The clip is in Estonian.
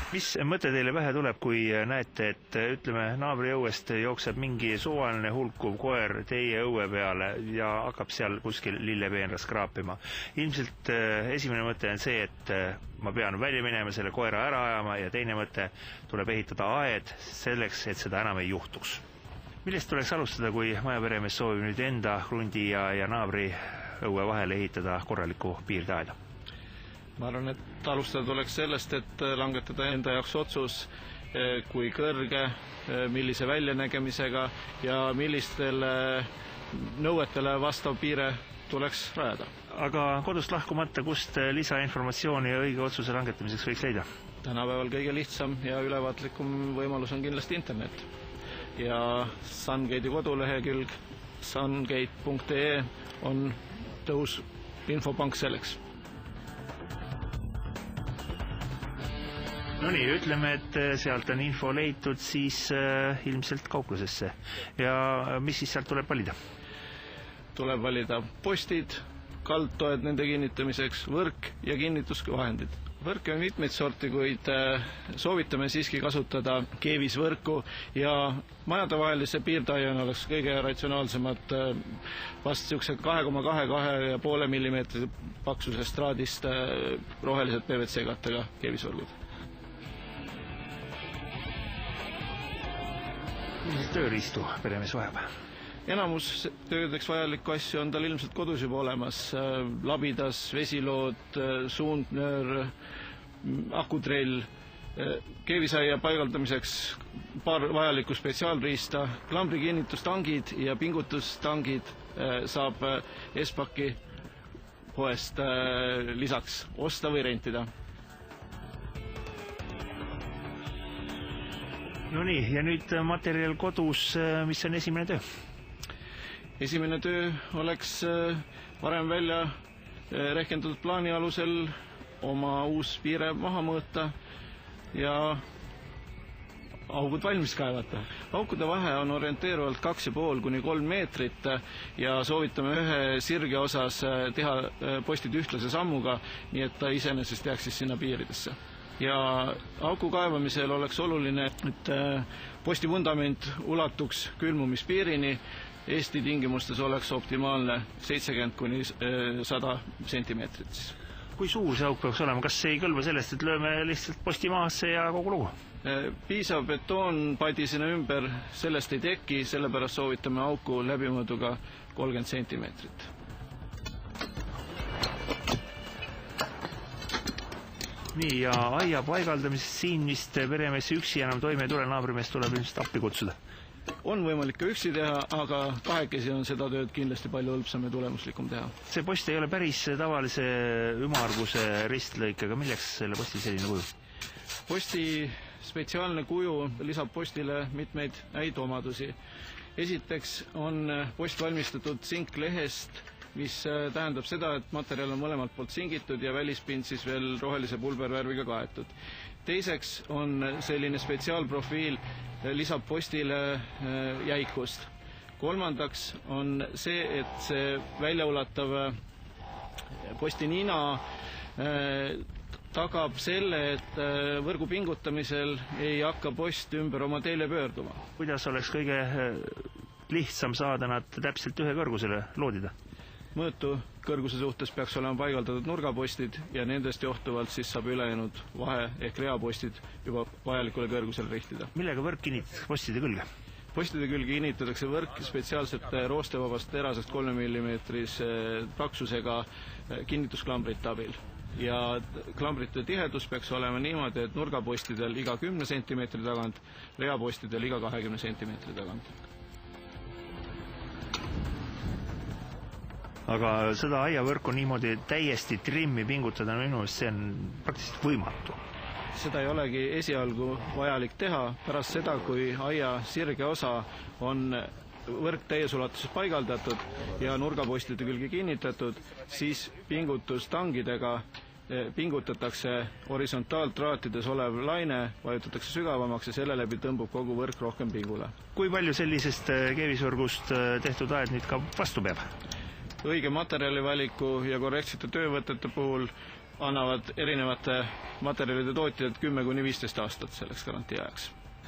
Mis mõte teile pähe tuleb, kui näete, et ütleme, naabri õuest jookseb mingi suvaline hulkuv koer teie õue peale ja hakkab seal kuskil lillepeenras kraapima? Ilmselt esimene mõte on see, et ma pean välja minema selle koera ära ajama ja teine mõte tuleb ehitada aed selleks, et seda enam ei juhtuks. Millest tuleks alustada, kui majaperemees soovib nüüd enda krundi ja naabri õue vahele ehitada korraliku piirdeaeda? Ma arvan, et alustada tuleks sellest, et langetada enda jaoks otsus, kui kõrge, millise väljanägemisega ja millistele nõuetele vastav piire tuleks rajada. Aga kodust lahkumata, kust lisainformatsiooni ja õige otsuse langetamiseks võiks leida? Tänapäeval kõige lihtsam ja ülevaatlikum võimalus on kindlasti internet. Ja Sungate'i kodulehekülg sungate.ee on tõhus infopank selleks. No nii, ütleme, et sealt on info leitud siis ilmselt kauplusesse. Ja mis siis sealt tuleb valida? Tuleb valida postid, kaldtoed nende kinnitamiseks, võrk ja kinnitusvahendid. Võrke on mitmeid sorti, kuid soovitame siiski kasutada keevisvõrku ja majadevahelise piirdeaiana oleks kõige ratsionaalsemad vast niisugused 2,2–2,5 millimeetri paksusest traadist rohelised PVC-kattega keevisvõrgud. Millised tööriistu peremees vajab? Enamus töödeks vajalikku asju on tal ilmselt kodus juba olemas. Labidas, vesilood, suundnöör, akutrell, keevisaia paigaldamiseks paar vajalikku spetsiaalriista, klambri kinnitustangid ja pingutustangid saab Espaki poest lisaks osta või rentida. No nii, ja nüüd materjal kodus, mis on esimene töö? Esimene töö oleks varem välja rehkendatud plaani alusel oma uus piire maha mõõta ja augud valmis kaevata. Aukude vahe on orienteeruvalt 2,5–3 meetrit ja soovitame ühe sirge osas teha postid ühtlase sammuga, nii et ta iseenesest jääks siis sinna piiridesse. Ja auku kaevamisel oleks oluline, et posti vundament ulatuks külmumispiirini. Eesti tingimustes oleks optimaalne 70–100 sentimeetrit. Kui suur see auk peaks olema? Kas ei kõlba sellest, et lööme lihtsalt posti maasse ja kogu lugu? Piisav betoonpadi sinna ümber, sellest ei teki, sellepärast soovitame auku läbimõõduga 30 sentimeetrit. Nii, ja aia paigaldamisest siin vist peremees üksi enam toime ei tule, naabrimees tuleb ilmselt appi kutsuda. On võimalik ka üksi teha, aga kahekesi on seda tööd kindlasti palju hõlpsam ja tulemuslikum teha. See post ei ole päris tavalise ümmarguse ristlõik, aga milleks selle posti selline kuju? Posti spetsiaalne kuju lisab postile mitmeid häid omadusi. Esiteks on post valmistatud sinklehest, mis tähendab seda, et materjal on mõlemalt poolt singitud ja välispind siis veel rohelise pulbervärviga kaetud. Teiseks on selline spetsiaalprofiil lisab postile jäikust. Kolmandaks on see, et see väljaulatav posti nina tagab selle, et võrgu pingutamisel ei hakka post ümber oma teele pöörduma. Kuidas oleks kõige lihtsam saada nad täpselt ühe kõrgusele loodida? Mõõtu kõrguse suhtes peaks olema paigaldatud nurgapostid ja nendest johtuvalt siis saab ülejäänud vahe ehk reapostid juba vajalikule kõrgusele rihtida. Millega võrk kinnitatakse postide külge? Postide külge kinnitatakse võrk spetsiaalsete roostevabast terasest 3 millimeetrise paksusega kinnitusklambrite abil. Ja klambrite tihedus peaks olema niimoodi, et nurgapostidel iga 10 sentimeetri tagant, reapostidel iga 20 sentimeetri tagant. Aga seda aiavõrku niimoodi täiesti trimmi pingutada minu meelest see on praktiliselt võimatu. Seda ei olegi esialgu vajalik teha. Pärast seda, kui aia sirge osa on võrk täies ulatuses paigaldatud ja nurgapostide külge kinnitatud, siis pingutustangidega pingutatakse horisontaaltraatides olev laine, vajutatakse sügavamaks ja selle läbi tõmbub kogu võrk rohkem pingule. Kui palju sellisest keevisvõrgust tehtud aed nüüd ka vastu peab? Õige materjalivaliku ja korrektsete töövõtete puhul annavad erinevate materjalide tootjad 10–15 aastat selleks garantii ajaks.